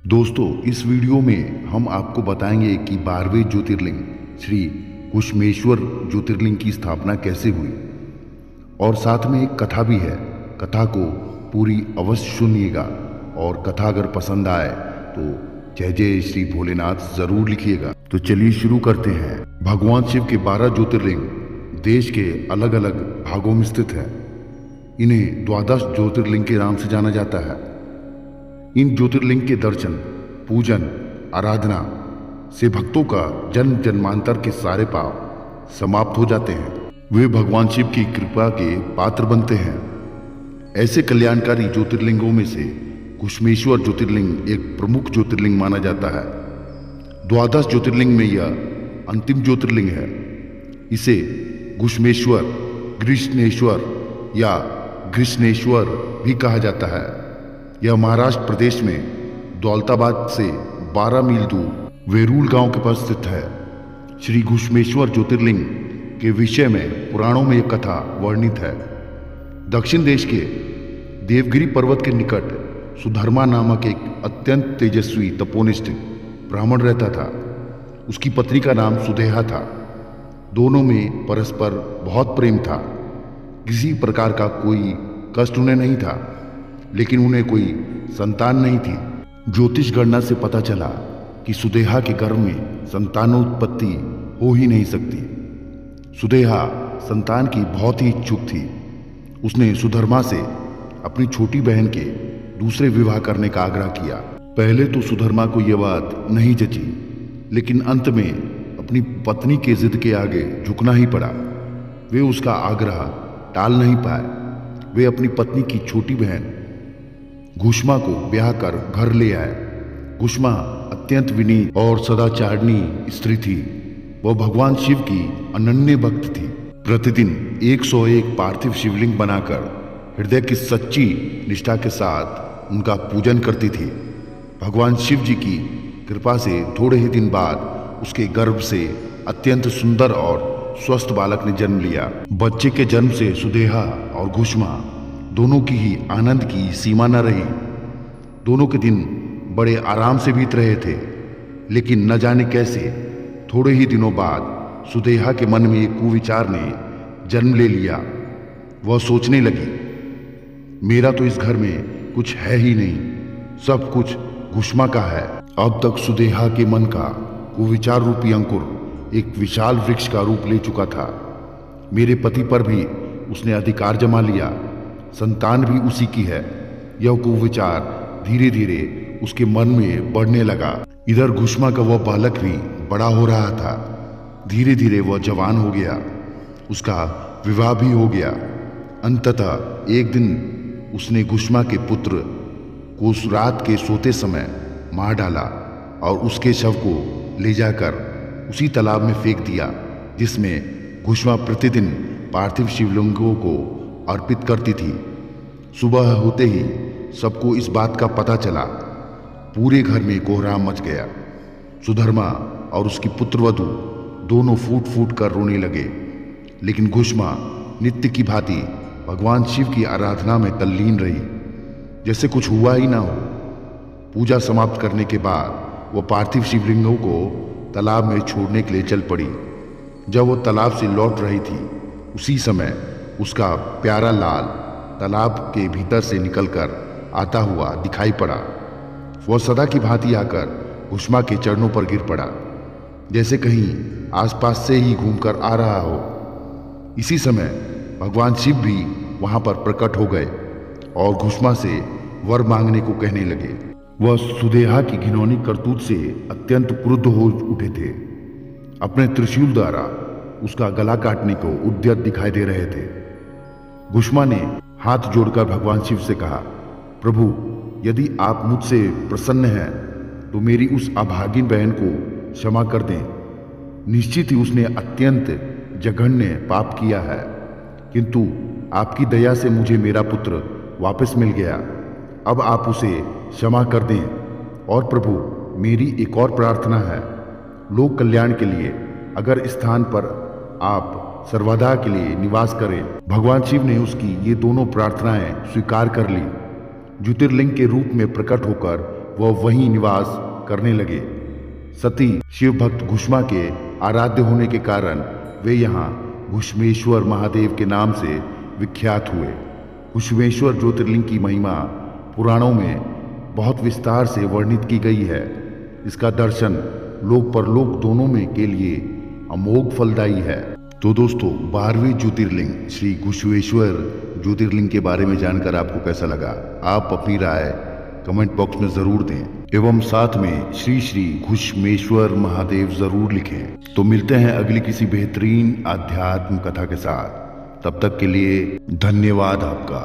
दोस्तों, इस वीडियो में हम आपको बताएंगे कि 12वें ज्योतिर्लिंग श्री घुश्मेश्वर ज्योतिर्लिंग की स्थापना कैसे हुई और साथ में एक कथा भी है। कथा को पूरी अवश्य सुनिएगा और कथा अगर पसंद आए तो जय जय श्री भोलेनाथ जरूर लिखिएगा। तो चलिए शुरू करते हैं। भगवान शिव के 12 ज्योतिर्लिंग देश के अलग अलग भागों में स्थित है। इन्हें द्वादश ज्योतिर्लिंग के नाम से जाना जाता है। इन ज्योतिर्लिंग के दर्शन, पूजन, आराधना से भक्तों का जन्म जन्मांतर के सारे पाप समाप्त हो जाते हैं। वे भगवान शिव की कृपा के पात्र बनते हैं। ऐसे कल्याणकारी ज्योतिर्लिंगों में से घुश्मेश्वर ज्योतिर्लिंग एक प्रमुख ज्योतिर्लिंग माना जाता है। द्वादश ज्योतिर्लिंग में यह अंतिम ज्योतिर्लिंग है। इसे घुश्मेश्वर, ग्रीष्णेश्वर या ग्रीष्णेश्वर भी कहा जाता है। यह महाराष्ट्र प्रदेश में दौलताबाद से 12 मील दूर वेरूल गांव के पास स्थित है। श्री घुश्मेश्वर ज्योतिर्लिंग के विषय में पुराणों में एक कथा वर्णित है। दक्षिण देश के देवगिरी पर्वत के निकट सुधर्मा नामक एक अत्यंत तेजस्वी तपोनिष्ठ ब्राह्मण रहता था। उसकी पत्नी का नाम सुदेहा था। दोनों में परस्पर बहुत प्रेम था। किसी प्रकार का कोई कष्ट उन्हें नहीं था, लेकिन उन्हें कोई संतान नहीं थी। ज्योतिष गणना से पता चला कि सुदेहा के गर्भ में संतानोत्पत्ति हो ही नहीं सकती। सुदेहा संतान की बहुत ही इच्छुक थी। उसने सुधर्मा से अपनी छोटी बहन के दूसरे विवाह करने का आग्रह किया। पहले तो सुधर्मा को यह बात नहीं जची, लेकिन अंत में अपनी पत्नी के जिद के आगे झुकना ही पड़ा। वे उसका आग्रह टाल नहीं पाए। वे अपनी पत्नी की छोटी बहन घुश्मा को ब्याह कर घर ले आए। घुश्मा अत्यंत विनीत और सदाचारणी स्त्री थी। वह भगवान शिव की अनन्य भक्त थी। प्रतिदिन 101 पार्थिव शिवलिंग बनाकर हृदय की सच्ची निष्ठा के साथ उनका पूजन करती थी। भगवान शिव जी की कृपा से थोड़े ही दिन बाद उसके गर्भ से अत्यंत सुंदर और स्वस्थ बालक ने जन्म लिया। बच्चे के जन्म से सुदेहा और घुश्मा दोनों की ही आनंद की सीमा न रही। दोनों के दिन बड़े आराम से बीत रहे थे, लेकिन न जाने कैसे थोड़े ही दिनों बाद सुदेहा के मन में एक कुविचार ने जन्म ले लिया। वह सोचने लगी, मेरा तो इस घर में कुछ है ही नहीं, सब कुछ घुश्मा का है। अब तक सुदेहा के मन का कुविचार रूपी अंकुर एक विशाल वृक्ष का रूप ले चुका था। मेरे पति पर भी उसने अधिकार जमा लिया, संतान भी उसी की है। यह कुविचार धीरे धीरे उसके मन में बढ़ने लगा। इधर घुश्मा का वह बालक भी बड़ा हो रहा था। धीरे धीरे वह जवान हो गया। उसका विवाह भी हो गया। अंततः एक दिन उसने घुश्मा के पुत्र को रात के सोते समय मार डाला और उसके शव को ले जाकर उसी तालाब में फेंक दिया, जिसमें घुश्मा प्रतिदिन पार्थिव शिवलिंगों को अर्पित करती थी। सुबह होते ही सबको इस बात का पता चला। पूरे घर में कोहराम मच गया। सुधर्मा और उसकी पुत्रवधू दोनों फूट फूट कर रोने लगे, लेकिन घुश्मा नित्य की भांति भगवान शिव की आराधना में तल्लीन रही, जैसे कुछ हुआ ही ना हो। पूजा समाप्त करने के बाद वह पार्थिव शिवलिंगों को तालाब में छोड़ने के लिए चल पड़ी। जब वो तालाब से लौट रही थी, उसी समय उसका प्यारा लाल तालाब के भीतर से निकलकर आता हुआ दिखाई पड़ा। वह सदा की भांति आकर घुश्मा के चरणों पर गिर पड़ा, जैसे कहीं आसपास से ही घूमकर आ रहा हो। इसी समय भगवान शिव भी वहां पर प्रकट हो गए और घुश्मा से वर मांगने को कहने लगे। वह सुदेहा की घिनौनी करतूत से अत्यंत क्रुद्ध हो उठे थे। अपने त्रिशूल द्वारा उसका गला काटने को उद्यत दिखाई दे रहे थे। घुश्मा ने हाथ जोड़कर भगवान शिव से कहा, प्रभु, यदि आप मुझसे प्रसन्न हैं तो मेरी उस अभागिन बहन को क्षमा कर दें। निश्चित ही उसने अत्यंत जघन्य पाप किया है, किंतु आपकी दया से मुझे मेरा पुत्र वापस मिल गया। अब आप उसे क्षमा कर दें। और प्रभु, मेरी एक और प्रार्थना है। लोक कल्याण के लिए अगर स्थान पर आप सर्वदा के लिए निवास करें। भगवान शिव ने उसकी ये दोनों प्रार्थनाएं स्वीकार कर ली। ज्योतिर्लिंग के रूप में प्रकट होकर वह वहीं निवास करने लगे। सती शिव भक्त घुष्मा के आराध्य होने के कारण वे यहाँ घुष्मेश्वर महादेव के नाम से विख्यात हुए। घुष्मेश्वर ज्योतिर्लिंग की महिमा पुराणों में बहुत विस्तार से वर्णित की गई है। इसका दर्शन लोक परलोक दोनों में के लिए अमोघ फलदायी है। तो दोस्तों, 12वें ज्योतिर्लिंग श्री घुष्मेश्वर ज्योतिर्लिंग के बारे में जानकर आपको कैसा लगा? आप अपनी राय कमेंट बॉक्स में जरूर दें एवं साथ में श्री श्री घुष्मेश्वर महादेव जरूर लिखें। तो मिलते हैं अगली किसी बेहतरीन आध्यात्म कथा के साथ। तब तक के लिए धन्यवाद आपका।